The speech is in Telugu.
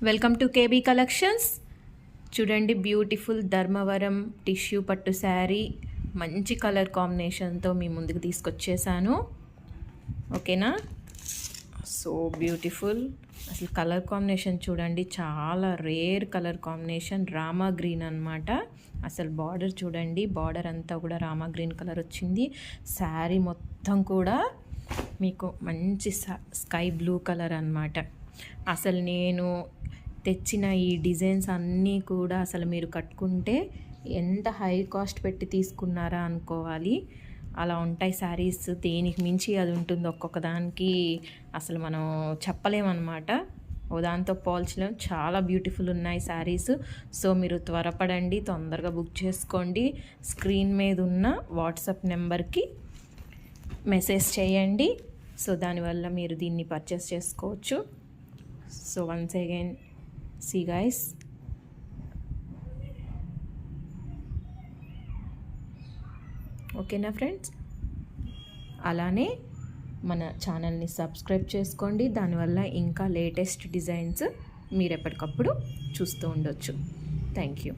Welcome to KB collections. చూడండి, బ్యూటిఫుల్ ధర్మవరం టిష్యూ పట్టు శారీ మంచి కలర్ కాంబినేషన్తో మీ ముందుకు తీసుకొచ్చేసాను. ఓకేనా? So beautiful. అసలు కలర్ కాంబినేషన్ చూడండి, చాలా rare colour combination. Rama green అన్నమాట. అసలు బార్డర్ చూడండి, బార్డర్ అంతా కూడా రామా గ్రీన్ కలర్ వచ్చింది. శారీ మొత్తం కూడా మీకు మంచి స్కై బ్లూ కలర్ అన్నమాట. అసలు నేను తెచ్చిన ఈ డిజైన్స్ అన్నీ కూడా అసలు మీరు కట్టుకుంటే ఎంత హై కాస్ట్ పెట్టి తీసుకున్నారా అనుకోవాలి. అలా ఉంటాయి శారీస్. దేనికి మించి అది ఉంటుంది. ఒక్కొక్క దానికి అసలు మనం చెప్పలేమన్నమాట. దాంతో పోల్చలేం. చాలా బ్యూటిఫుల్ ఉన్నాయి శారీస్. సో మీరు త్వరపడండి, తొందరగా బుక్ చేసుకోండి. స్క్రీన్ మీద ఉన్న వాట్సాప్ నెంబర్కి మెసేజ్ చేయండి. సో దానివల్ల మీరు దీన్ని పర్చేస్ చేసుకోవచ్చు. So once again see guys. ఓకేనా ఫ్రెండ్స్? అలానే మన ఛానల్ని సబ్స్క్రైబ్ చేసుకోండి. దానివల్ల ఇంకా లేటెస్ట్ డిజైన్స్ మీరు ఎప్పటికప్పుడు చూస్తూ ఉండొచ్చు. Thank you.